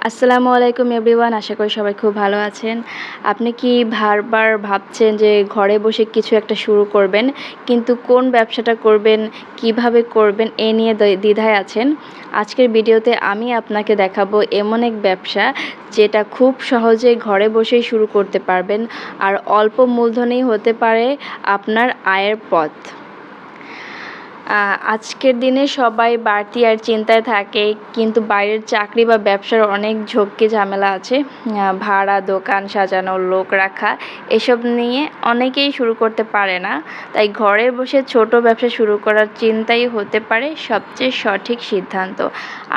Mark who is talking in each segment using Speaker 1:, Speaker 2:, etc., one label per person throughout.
Speaker 1: আসসালামু আলাইকুম এভরিওয়ান, আশা করি সবাই খুব ভালো আছেন। আপনি কি বারবার ভাবছেন যে ঘরে বসে কিছু একটা শুরু করবেন, কিন্তু কোন ব্যবসাটা করবেন, কিভাবে করবেন এ নিয়ে দ্বিধায় আছেন? আজকের ভিডিওতে আমি আপনাকে দেখাবো এমন এক ব্যবসা যেটা খুব সহজে ঘরে বসেই শুরু করতে পারবেন, আর অল্প মূলধনেই হতে পারে আপনার আয়ের পথ। আজকের দিনে সবাই বাড়তি আর চিন্তায় থাকে, কিন্তু বাইরের চাকরি বা ব্যবসার অনেক ঝক্কি ঝামেলা আছে। ভাড়া, দোকান সাজানো, লোক রাখা, এসব নিয়ে অনেকেই শুরু করতে পারে না। তাই ঘরে বসে ছোট ব্যবসা শুরু করার চিন্তাই হতে পারে সবচেয়ে সঠিক সিদ্ধান্ত।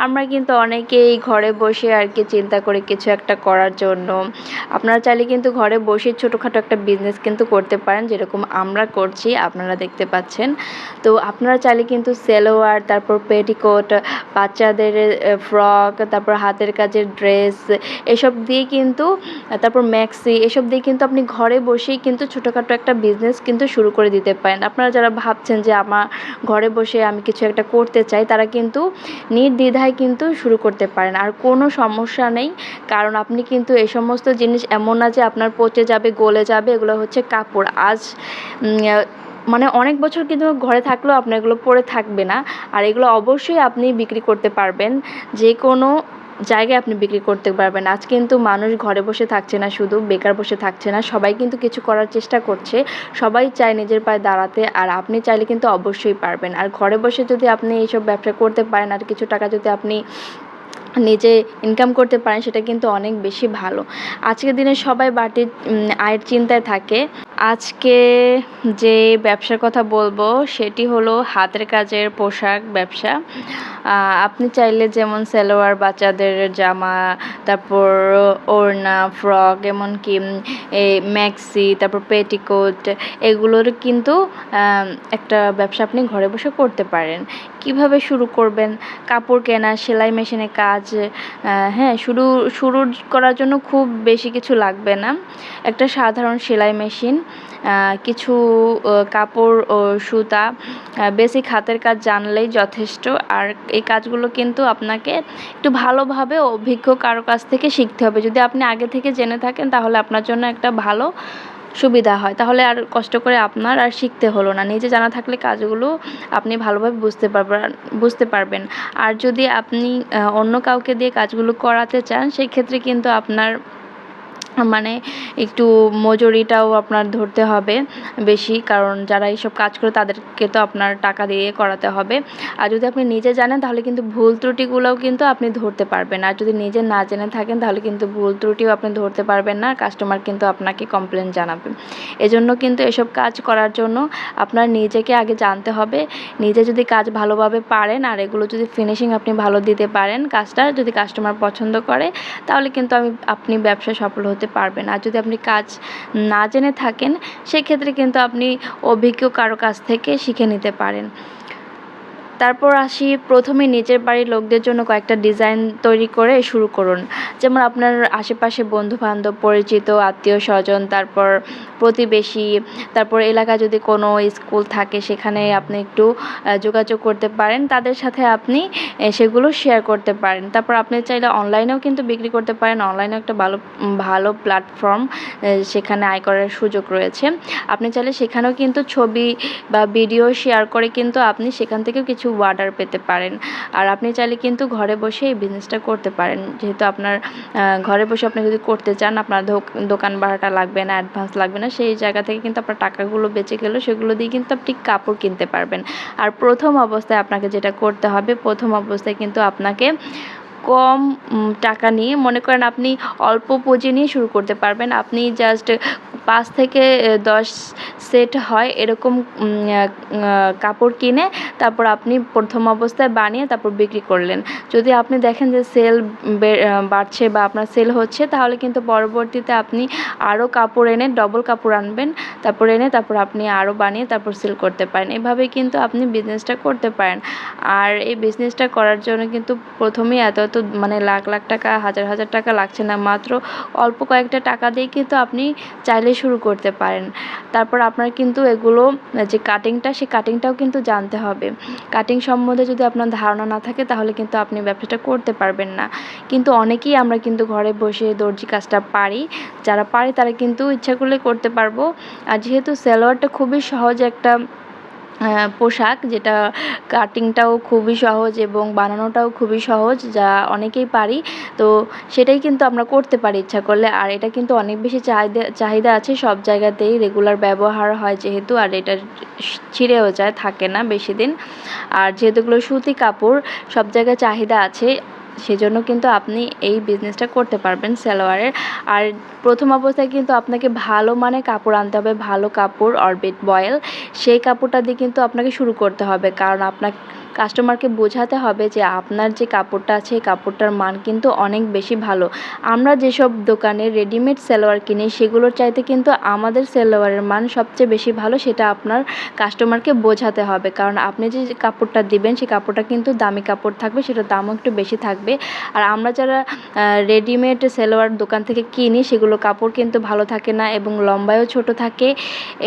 Speaker 1: আমরা কিন্তু অনেকেই ঘরে বসে আর কি চিন্তা করি কিছু একটা করার জন্য। আপনারা চাইলে কিন্তু ঘরে বসে ছোটোখাটো একটা বিজনেস কিন্তু করতে পারেন, যেরকম আমরা করছি, আপনারা দেখতে পাচ্ছেন। তো আপনারা চাইলে কিন্তু সালোয়ার, তারপর পেটিকোট, বাচ্চাদের ফ্রক, তারপর হাতের কাজের ড্রেস, এসব দিয়ে কিন্তু, তারপর ম্যাক্সি, এসব দিয়ে কিন্তু আপনি ঘরে বসেই কিন্তু ছোটোখাটো একটা বিজনেস কিন্তু শুরু করে দিতে পারেন। আপনারা যারা ভাবছেন যে আমার ঘরে বসে আমি কিছু একটা করতে চাই, তারা কিন্তু নির্দ্বিধায় কিন্তু শুরু করতে পারেন, আর কোনো সমস্যা নেই। কারণ আপনি কিন্তু এই সমস্ত জিনিস এমন না যে আপনার পচে যাবে, গলে যাবে। এগুলো হচ্ছে কাপড়। মানে অনেক বছর কিন্তু ঘরে থাকলেও আপনার এগুলো পরে থাকবে না, আর এগুলো অবশ্যই আপনি বিক্রি করতে পারবেন, যে কোনো জায়গায় আপনি বিক্রি করতে পারবেন। আজ কিন্তু মানুষ ঘরে বসে থাকছে না, শুধু বেকার বসে থাকছে না, সবাই কিন্তু কিছু করার চেষ্টা করছে। সবাই চায় নিজের পায়ে দাঁড়াতে, আর আপনি চাইলে কিন্তু অবশ্যই পারবেন। আর ঘরে বসে যদি আপনি এইসব ব্যবসা করতে পারেন, আর কিছু টাকা যদি আপনি নিজে ইনকাম করতে পারেন, সেটা কিন্তু অনেক বেশি ভালো। আজকের দিনে সবাই বাড়তি আয়ের চিন্তায় থাকে। আজকে যে ব্যবসার কথা বলবো সেটি হলো হাতের কাজের পোশাক ব্যবসা। আপনি চাইলে যেমন সালোয়ার, বাচ্চাদের জামা, তারপর ওড়না, ফ্রক, এমনকি এই ম্যাক্সি, তারপর পেটিকোট, এগুলোর কিন্তু একটা ব্যবসা আপনি ঘরে বসে করতে পারেন। কিভাবে শুরু করবেন? কাপড় কেনা, সেলাই মেশিনে কাজ। হ্যাঁ, শুরু করার জন্য খুব বেশি কিছু লাগবে না। একটা সাধারণ সেলাই মেশিন, কিছু কাপড় ও সুতা, বেসিক হাতের কাজ জানলেই যথেষ্ট। আর এই কাজগুলো কিন্তু আপনাকে একটু ভালোভাবে অভিজ্ঞ কারো কাছ থেকে শিখতে হবে। যদি আপনি আগে থেকে জেনে থাকেন, তাহলে আপনার জন্য একটা ভালো সুবিধা হয়। তাহলে আর কষ্ট করে আপনার আর শিখতে হলো না। নিজে জানা থাকলে কাজগুলো আপনি ভালোভাবে বুঝতে পারবেন। আর যদি আপনি অন্য কাউকে দিয়ে কাজগুলো করাতে চান, সেক্ষেত্রে কিন্তু আপনার মানে একটু মজুরিটাও আপনার ধরতে হবে বেশি, কারণ যারা এইসব কাজ করে তাদেরকে তো আপনার টাকা দিয়ে করাতে হবে। আর যদি আপনি নিজে জানেন, তাহলে কিন্তু ভুল ত্রুটিগুলোও কিন্তু আপনি ধরতে পারবেন। আর যদি নিজে না জেনে থাকেন, তাহলে কিন্তু ভুল ত্রুটিও আপনি ধরতে পারবেন না, কাস্টমার কিন্তু আপনাকে কমপ্লেন জানাবে। এজন্য কিন্তু এসব কাজ করার জন্য আপনার নিজেকে আগে জানতে হবে। নিজে যদি কাজ ভালোভাবে পারেন, আর এগুলো যদি ফিনিশিং আপনি ভালো দিতে পারেন, কাজটা যদি কাস্টমার পছন্দ করে, তাহলে কিন্তু আপনি ব্যবসায় সফল হতে পারবেন। আর যদি আপনি কাজ না জেনে থাকেন, সেক্ষেত্রে কিন্তু আপনি অভিজ্ঞ কারো কাছ থেকে শিখে নিতে পারেন। তারপর আসি, প্রথমে নিজের বাড়ির লোকদের জন্য কয়েকটা ডিজাইন তৈরি করে শুরু করুন। যেমন আপনার আশেপাশে বন্ধুবান্ধব, পরিচিত, আত্মীয় স্বজন, তারপর প্রতিবেশী, তারপর এলাকায় যদি কোনো স্কুল থাকে, সেখানে আপনি একটু যোগাযোগ করতে পারেন, তাদের সাথে আপনি সেগুলো শেয়ার করতে পারেন। তারপর আপনি চাইলে অনলাইনেও কিন্তু বিক্রি করতে পারেন। অনলাইনেও একটা ভালো প্ল্যাটফর্ম, সেখানে আয় করার সুযোগ রয়েছে। আপনি চাইলে সেখানেও কিন্তু ছবি বা ভিডিও শেয়ার করে কিন্তু আপনি সেখান থেকেও কিছু অর্ডার পেতে পারেন। আর আপনি চাইলে কিন্তু ঘরে বসে এই বিজনেসটা করতে পারেন। যেহেতু আপনার ঘরে বসে আপনি যদি করতে চান, আপনার দোকান ভাড়াটা লাগবে না, অ্যাডভান্স লাগবে না, সেই জায়গা থেকে কিন্তু আপনার টাকাগুলো বেঁচে গেল, সেগুলো দিয়ে কিন্তু আপনি কাপড় কিনতে পারবেন। আর প্রথম অবস্থায় আপনাকে যেটা করতে হবে, প্রথম অবস্থায় কিন্তু আপনাকে কম টাকা নিয়ে, মনে করেন আপনি অল্প পুঁজি নিয়ে শুরু করতে পারবেন। আপনি জাস্ট 5 থেকে 10 সেট হয় এরকম কাপড় কিনে, তারপর আপনি প্রথম অবস্থায় বানিয়ে তারপর বিক্রি করলেন। যদি আপনি দেখেন যে সেল বাড়ছে বা আপনার সেল হচ্ছে, তাহলে কিন্তু পরবর্তীতে আপনি আরও কাপড় এনে, ডবল কাপড় আনবেন, তারপর আপনি আরও বানিয়ে তারপর সেল করতে পারেন। এভাবে কিন্তু আপনি বিজনেসটা করতে পারেন। আর এই বিজনেসটা করার জন্য কিন্তু প্রথমেই এত মানে লাখ লাখ টাকা, হাজার হাজার টাকা লাগছে না। মাত্র অল্প কয়েকটা টাকা দিয়ে কিন্তু আপনি চাইলে শুরু করতে পারেন। তারপর আপনার কিন্তু এগুলো যে কাটিংটা, সেই কাটিংটাও কিন্তু জানতে হবে। কাটিং সম্বন্ধে যদি আপনার ধারণা না থাকে তাহলে কিন্তু আপনি ব্যবসাটা করতে পারবেন না। কিন্তু অনেকেই আমরা কিন্তু ঘরে বসে দর্জি কাজটা পারি, যারা পারি তারা কিন্তু ইচ্ছা করলে করতে পারবো। আর যেহেতু সালোয়ারটা খুবই সহজ একটা পোশাক, যেটা কাটিংটাও খুবই সহজ এবং বানানোটাও খুবই সহজ, যা অনেকেই পারি, তো সেটাই কিন্তু আমরা করতে পারি ইচ্ছা করলে। আর এটা কিন্তু অনেক বেশি চাহিদা আছে, সব জায়গাতেই রেগুলার ব্যবহার হয় যেহেতু, আর এটা ছিঁড়েও যায়, থাকে না বেশি দিন। আর যেহেতু এগুলো সুতি কাপড়, সব জায়গায় চাহিদা আছে, সেজন্য কিন্তু আপনি এই বিজনেসটা করতে পারবেন সালোয়ারের। আর প্রথম অবস্থায় কিন্তু আপনাকে ভালো মানের কাপড় আনতে হবে, ভালো কাপড় অরবিট বয়েল, সেই কাপড়টা দিয়ে কিন্তু আপনাকে শুরু করতে হবে। কারণ আপনার কাস্টমারকে বোঝাতে হবে যে আপনার যে কাপড়টা আছে এই কাপড়টার মান কিন্তু অনেক বেশি ভালো। আমরা যেসব দোকানে রেডিমেড সালোয়ার কিনি সেগুলোর চাইতে কিন্তু আমাদের সালোয়ারের মান সবচেয়ে বেশি ভালো, সেটা আপনার কাস্টমারকে বোঝাতে হবে। কারণ আপনি যে কাপড়টা দিবেন সেই কাপড়টা কিন্তু দামি কাপড় থাকবে, সেটার দামও একটু বেশি থাকবে। আর আমরা যারা রেডিমেড সালোয়ার দোকান থেকে কিনি সেগুলো কাপড় কিন্তু ভালো থাকে না এবং লম্বায়ও ছোট থাকে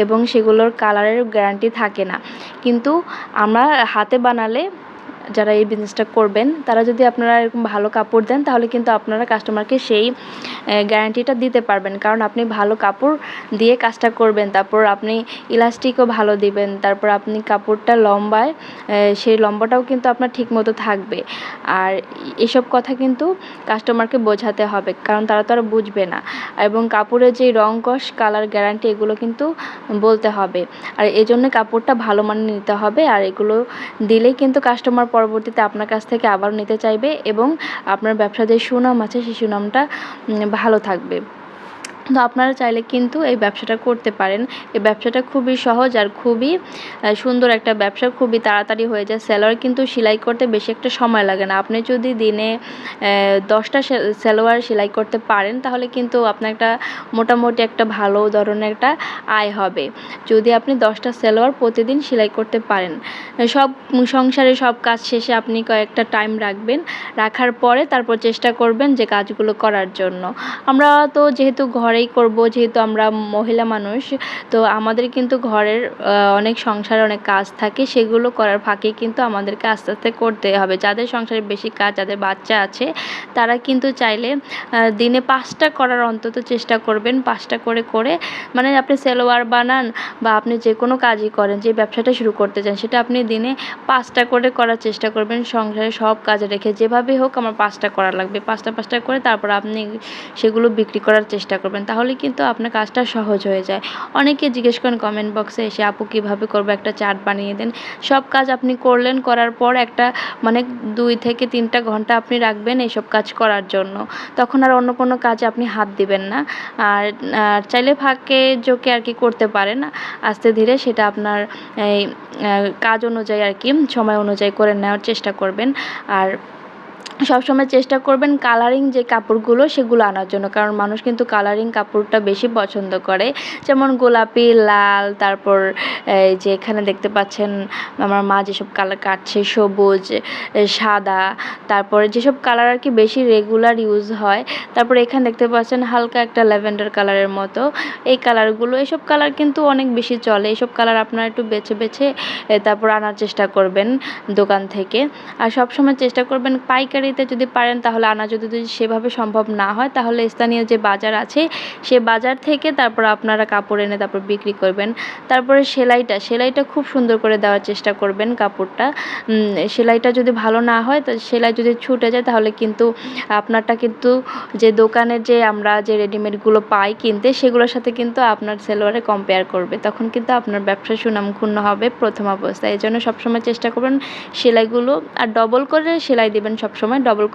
Speaker 1: এবং সেগুলোর কালারের গ্যারান্টি থাকে না। কিন্তু আমরা হাতে বানালে, যারা এই বিজনেসটা করবেন তারা যদি আপনারা এরকম ভালো কাপড় দেন তাহলে কিন্তু আপনারা কাস্টমারকে সেই গ্যারান্টিটা দিতে পারবেন। কারণ আপনি ভালো কাপড় দিয়ে কাজটা করবেন, তারপর আপনি ইলাস্টিকও ভালো দিবেন, তারপর আপনি কাপড়টা লম্বায় সেই লম্বাটাও কিন্তু আপনার ঠিক মতো থাকবে। আর এসব কথা কিন্তু কাস্টমারকে বোঝাতে হবে, কারণ তারা তো আর বুঝবে না। এবং কাপড়ের যে রং কস কালার গ্যারান্টি এগুলো কিন্তু বলতে হবে। আর এজন্য কাপড়টা ভালো মানের নিতে হবে। আর এগুলো দিলেই কিন্তু কাস্টমার পরবর্তীতে আপনার কাছ থেকে আবার নিতে চাইবে এবং আপনার ব্যবসার যে সুনাম আছে সেই সুনামটা ভালো থাকবে। তো আপনারা চাইলে কিন্তু এই ব্যবসাটা করতে পারেন। এই ব্যবসাটা খুবই সহজ আর খুবই সুন্দর একটা ব্যবসা, খুবই তাড়াতাড়ি হয়ে যায়। সালোয়ার কিন্তু সেলাই করতে বেশি একটা সময় লাগে না। আপনি যদি দিনে 10টা সালোয়ার সেলাই করতে পারেন তাহলে কিন্তু আপনার একটা মোটামুটি একটা ভালো ধরনের একটা আয় হবে, যদি আপনি 10টা সালোয়ার প্রতিদিন সেলাই করতে পারেন। সব সংসারে সব কাজ শেষে আপনি কয়েকটা টাইম রাখবেন, রাখার পরে তারপর চেষ্টা করবেন যে কাজগুলো করার জন্য। আমরা তো যেহেতু ঘরেই করব, যেহেতু আমরা মহিলা মানুষ, তো আমাদের কিন্তু ঘরের অনেক সংসারে অনেক কাজ থাকে, সেগুলো করার ফাঁকে কিন্তু আমাদেরকে আস্তে আস্তে করতে হবে। যাদের সংসারে বেশি কাজ, যাদের বাচ্চা আছে, তারা কিন্তু চাইলে দিনে 5টা করার অন্তত চেষ্টা করবেন। 5টা করে করে মানে আপনি সালোয়ার বানান বা আপনি যে কোনো কাজই করেন, যে ব্যবসাটা শুরু করতে চান সেটা আপনি দিনে 5টা করে করার চেষ্টা করবেন। সংসারে সব কাজ রেখে যেভাবে হোক আমার 5টা করা লাগবে, 5টা করে তারপর আপনি সেগুলো বিক্রি করার চেষ্টা করবেন, তাহলে কিন্তু আপনার কাজটা সহজ হয়ে যায়। অনেকে জিজ্ঞেস করেন কমেন্ট বক্সে এসে, আপু কীভাবে করবো, একটা চার্ট বানিয়ে দেন। সব কাজ আপনি করলেন, করার পর একটা মানে 2 থেকে 3টা ঘন্টা আপনি রাখবেন এইসব কাজ করার জন্য, তখন আর অন্য কোনো কাজে আপনি হাত দিবেন না। আর চাইলে ফাঁকে ঝোঁকে আর কি করতে পারেন, আস্তে ধীরে সেটা আপনার এই কাজ অনুযায়ী আর কি সময় অনুযায়ী করে নেওয়ার চেষ্টা করবেন। আর সবসময় চেষ্টা করবেন কালারিং যে কাপড়গুলো সেগুলো আনার জন্য, কারণ মানুষ কিন্তু কালারিং কাপড়টা বেশি পছন্দ করে। যেমন গোলাপি, লাল, তারপর এই যে এখানে দেখতে পাচ্ছেন আমার মা যেসব কালার কাটছে, সবুজ, সাদা, তারপরে যেসব কালার আর কি বেশি রেগুলার ইউজ হয়। তারপর এখানে দেখতে পাচ্ছেন হালকা একটা ল্যাভেন্ডার কালারের মতো, এই কালারগুলো, এসব কালার কিন্তু অনেক বেশি চলে। এসব কালার আপনারা একটু বেছে বেছে তারপর আনার চেষ্টা করবেন দোকান থেকে। আর সবসময় চেষ্টা করবেন পাইকারিতে যদি পারেন তাহলে আনা, যদি সেভাবে সম্ভব না হয় তাহলে স্থানীয় যে বাজার আছে সে বাজার থেকে তারপর আপনারা কাপড় এনে তারপর বিক্রি করবেন। তারপরে সেলাইটা খুব সুন্দর করে দেওয়ার চেষ্টা করবেন কাপড়টা। সেলাইটা যদি ভালো না হয়, তো সেলাই যদি ছুটে যায় তাহলে কিন্তু আপনারটা কিন্তু যে দোকানের যে আমরা যে রেডিমেডগুলো পাই কিনতে, সেগুলোর সাথে কিন্তু আপনার সালোয়ারে কম্পেয়ার করবে, তখন কিন্তু আপনার ব্যবসা সুনামক্ষুণ্ণ হবে প্রথম অবস্থায়। এই জন্য সবসময় চেষ্টা করবেন সেলাইগুলো, আর ডবল করে সেলাই দেবেন সবসময়। ডবল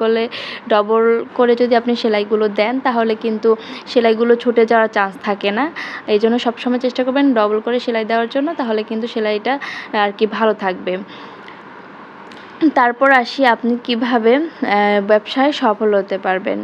Speaker 1: করে যদি আপনি সেলাইগুলো দেন তাহলে কিন্তু সেলাইগুলো ছুটে যাওয়ার চান্স থাকে না। এই জন্য সবসময় চেষ্টা করবেন ডবল করে সেলাই দেওয়ার জন্য, তাহলে কিন্তু সেলাইটা আর কি ভালো থাকবে। তারপর আসি আপনি কিভাবে ব্যবসায় সফল হতে পারবেন।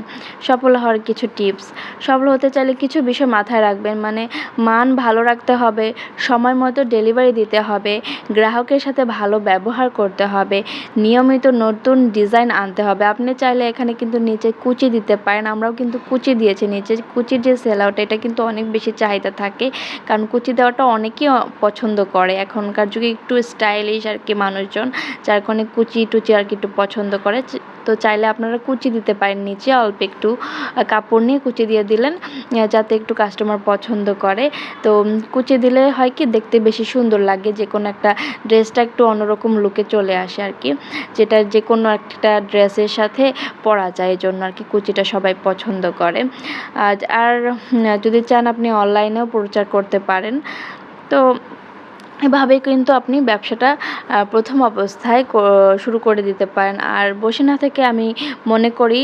Speaker 1: সফল হওয়ার কিছু টিপস। সফল হতে চাইলে কিছু বিষয় মাথায় রাখবেন, মানে মান ভালো রাখতে হবে, সময় মতো ডেলিভারি দিতে হবে, গ্রাহকের সাথে ভালো ব্যবহার করতে হবে, নিয়মিত নতুন ডিজাইন আনতে হবে। আপনি চাইলে এখানে কিন্তু নিচে কুচি দিতে পারেন, আমরাও কিন্তু কুচি দিয়েছি নিচে। কুচির যে সেল আউট এটা কিন্তু অনেক বেশি চাহিদা থাকে, কারণ কুচি দেওয়াটা অনেকেই পছন্দ করে। এখনকার যুগে একটু স্টাইলিশ আর কি মানুষজন, যার কারণে কুচি টুচি আর কি একটু পছন্দ করে। তো চাইলে আপনারা কুচি দিতে পারেন নিচে, অল্প একটু কাপড় নিয়ে কুচি দিয়ে দিলেন, যাতে একটু কাস্টমার পছন্দ করে। তো কুচি দিলে হয় কি দেখতে বেশি সুন্দর লাগে, যে কোনো একটা ড্রেসটা একটু অন্যরকম লুকে চলে আসে আর কি, যেটা যে কোনো একটা ড্রেসের সাথে পরা যায়, এই জন্য আর কি কুচিটা সবাই পছন্দ করে। আর যদি চান আপনি অনলাইনেও প্রচার করতে পারেন। তো এভাবে কিন্তু আপনি ব্যবসাটা প্রথম অবস্থায় শুরু করে দিতে পারেন। আর বসে না থেকে আমি মনে করি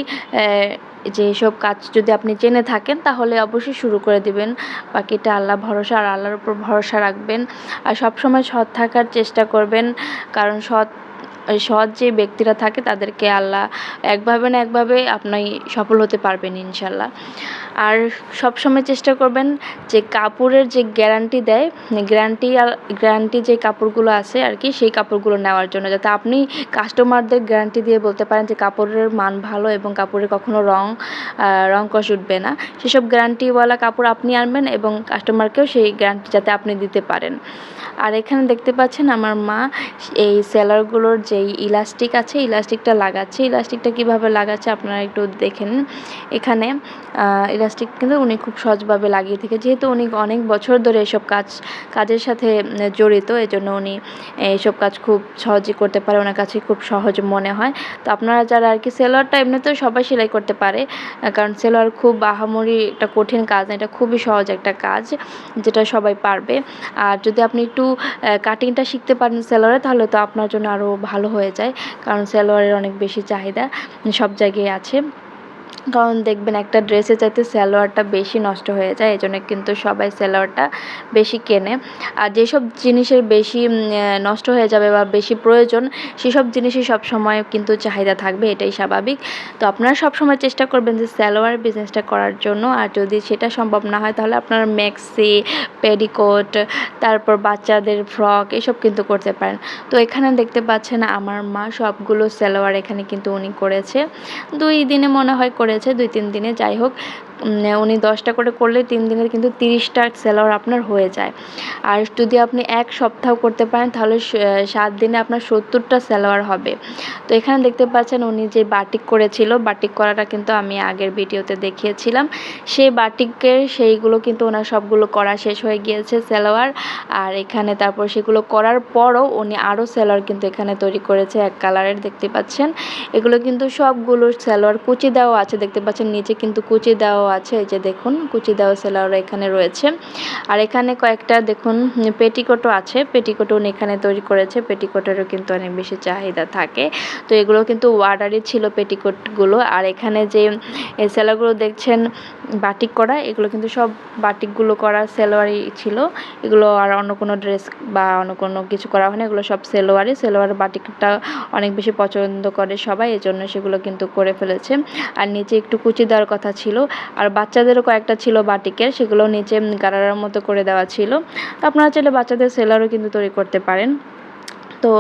Speaker 1: যে এসব কাজ যদি আপনি জেনে থাকেন তাহলে অবশ্যই শুরু করে দিবেন। বাকিটা আল্লাহ ভরসা, আর আল্লাহর উপর ভরসা রাখবেন। আর সবসময় সৎ থাকার চেষ্টা করবেন, কারণ সৎ যে ব্যক্তিরা থাকে তাদেরকে আল্লাহ একভাবে না একভাবে আপনি সফল হতে পারবেন ইনশাল্লাহ। আর সবসময় চেষ্টা করবেন যে কাপড়ের যে গ্যারান্টি দেয়, গ্যারান্টি যে কাপড়গুলো আছে আর কি, সেই কাপড়গুলো নেওয়ার জন্য, যাতে আপনি কাস্টমারদের গ্যারান্টি দিয়ে বলতে পারেন যে কাপড়ের মান ভালো এবং কাপড়ে কখনো রং কষ উঠবে না। সেসব গ্যারান্টিওয়ালা কাপড় আপনি আনবেন এবং কাস্টমারকেও সেই গ্যারান্টি যাতে আপনি দিতে পারেন। আর এখানে দেখতে পাচ্ছেন আমার মা এই সেলারগুলোর যেই ইলাস্টিক আছে, ইলাস্টিকটা লাগাচ্ছে। ইলাস্টিকটা কিভাবে লাগাচ্ছে আপনারা একটু দেখে নিন। এখানে ইলাস্টিক কিন্তু উনি খুব সহজভাবে লাগিয়ে থাকে, যেহেতু উনি অনেক বছর ধরে এসব কাজের সাথে জড়িত, এজন্য উনি এইসব কাজ খুব সহজেই করতে পারে, ওনার কাছে খুব সহজ মনে হয়। তো আপনারা যারা আর কি, সেলোয়ারটা এমনিতেও সবাই সেলাই করতে পারে, কারণ সেলোয়ার খুব আহামরি একটা কঠিন কাজ না, এটা খুবই সহজ একটা কাজ যেটা সবাই পারবে। আর যদি আপনি একটু কাটিংটা শিখতে পারেন সেলোয়ারে, তাহলে তো আপনার জন্য আরও ভালো হয়ে যায়, কারণ সেলোয়ারের অনেক বেশি চাহিদা সব জায়গায় আছে। কারণ দেখবেন একটা ড্রেসের চাইতে সালোয়ারটা বেশি নষ্ট হয়ে যায়, এই জন্য কিন্তু সবাই সালোয়ারটা বেশি কেনে। আর যেসব জিনিসের বেশি নষ্ট হয়ে যাবে বা বেশি প্রয়োজন, সেসব জিনিসই সবসময় কিন্তু চাহিদা থাকবে, এটাই স্বাভাবিক। তো আপনারা সবসময় চেষ্টা করবেন যে সালোয়ার বিজনেসটা করার জন্য। আর যদি সেটা সম্ভব না হয় তাহলে আপনারা ম্যাক্সি, পেটিকোট, তারপর বাচ্চাদের ফ্রক এসব কিন্তু করতে পারেন। তো এখানে দেখতে পাচ্ছেন আমার মা সবগুলো সালোয়ার এখানে কিন্তু উনি করেছে, 2 দিনে মনে হয় করেছে, 2-3 দিনে, যাই হোক উনি 10টা করে করলে 3 দিনের কিন্তু 30টা সেলোয়ার আপনার হয়ে যায়। আর যদি আপনি 1 সপ্তাহ করতে পারেন তাহলে 7 দিনে আপনার 70টা সেলোয়ার হবে। তো এখানে দেখতে পাচ্ছেন উনি যে বাটিক করেছিল, বাটিক করাটা কিন্তু আমি আগের ভিডিওতে দেখিয়েছিলাম। সেই বাটিকের সেইগুলো কিন্তু ওনার সবগুলো করা শেষ হয়ে গিয়েছে সেলোয়ার। আর এখানে তারপর সেগুলো করার পরও উনি আরও সেলোয়ার কিন্তু এখানে তৈরি করেছে এক কালারের, দেখতে পাচ্ছেন। এগুলো কিন্তু সবগুলো সেলোয়ার কুচি দেওয়া আছে, দেখতে পাচ্ছেন নিচে কিন্তু কুচি দেওয়া আছে, এই যে দেখুন কুচি দেওয়া সেলোয়ার এখানে রয়েছে। আর এখানে কয়েকটা দেখুন পেটিকোটও আছে, পেটিকোটও উনি এখানে তৈরি করেছে, পেটিকোটেরও কিন্তু অনেক বেশি চাহিদা থাকে। তো এগুলো কিন্তু অর্ডারই ছিল পেটিকোটগুলো। আর এখানে যে সেলোয়ারগুলো দেখছেন বাটিক করা, এগুলো কিন্তু সব বাটিকগুলো করা সেলোয়ারই ছিল, এগুলো আর অন্য কোনো ড্রেস বা অন্য কোনো কিছু করা হয় না, এগুলো সব সেলোয়ারই। সেলোয়ার বাটিকটা অনেক বেশি পছন্দ করে সবাই, এজন্য সেগুলো কিন্তু করে ফেলেছে। আর নিচে একটু কুচি দেওয়ার কথা ছিল, আর বাচ্চাদেরও কয়েকটা ছিল বাটিকের, সেগুলো নিচে গারারার মতো করে দেওয়া ছিল। তো আপনারা চাইলে বাচ্চাদের সেলোয়ারও কিন্তু তৈরি করতে পারেন। তো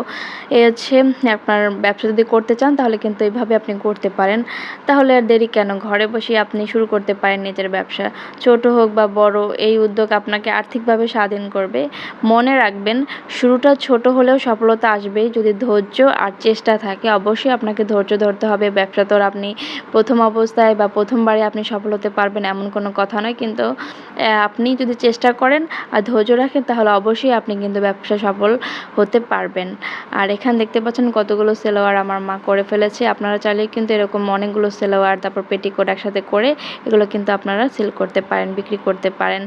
Speaker 1: এই হচ্ছে, আপনার ব্যবসা যদি করতে চান তাহলে কিন্তু এইভাবে আপনি করতে পারেন। তাহলে আর দেরি কেন, ঘরে বসে আপনি শুরু করতে পারেন নিজের ব্যবসা। ছোট হোক বা বড়, এই উদ্যোগ আপনাকে আর্থিকভাবে স্বাধীন করবে। মনে রাখবেন, শুরুটা ছোট হলেও সফলতা আসবেই যদি ধৈর্য আর চেষ্টা থাকে। অবশ্যই আপনাকে ধৈর্য ধরতে হবে। ব্যবসা তো আর আপনি প্রথম অবস্থায় বা প্রথমবারে আপনি সফল হতে পারবেন এমন কোনো কথা নয়, কিন্তু আপনি যদি চেষ্টা করেন আর ধৈর্য রাখেন তাহলে অবশ্যই আপনি কিন্তু ব্যবসা সফল হতে পারবেন। আর এখানে দেখতে পাচ্ছেন কতগুলো সেলোয়ার আমার মা করে ফেলেছে। আপনারা চাইলে কিন্তু এরকম অনেকগুলো সেলোয়ার তারপর পেটিকোট একসাথে করে এগুলো কিন্তু আপনারা সেল করতে পারেন, বিক্রি করতে পারেন।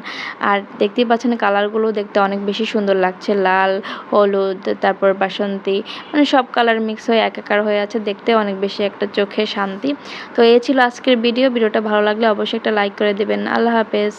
Speaker 1: আর দেখতেই পাচ্ছেন কালারগুলো দেখতে অনেক বেশি সুন্দর লাগছে, লাল, হলুদ, তারপর বাসন্তী, মানে সব কালার মিক্স হয়ে একাকার হয়ে আছে, দেখতে অনেক বেশি একটা চোখে শান্তি। তো এই ছিল আজকের ভিডিওটা ভালো লাগলে অবশ্যই একটা লাইক করে দেবেন। আল্লাহ হাফেজ।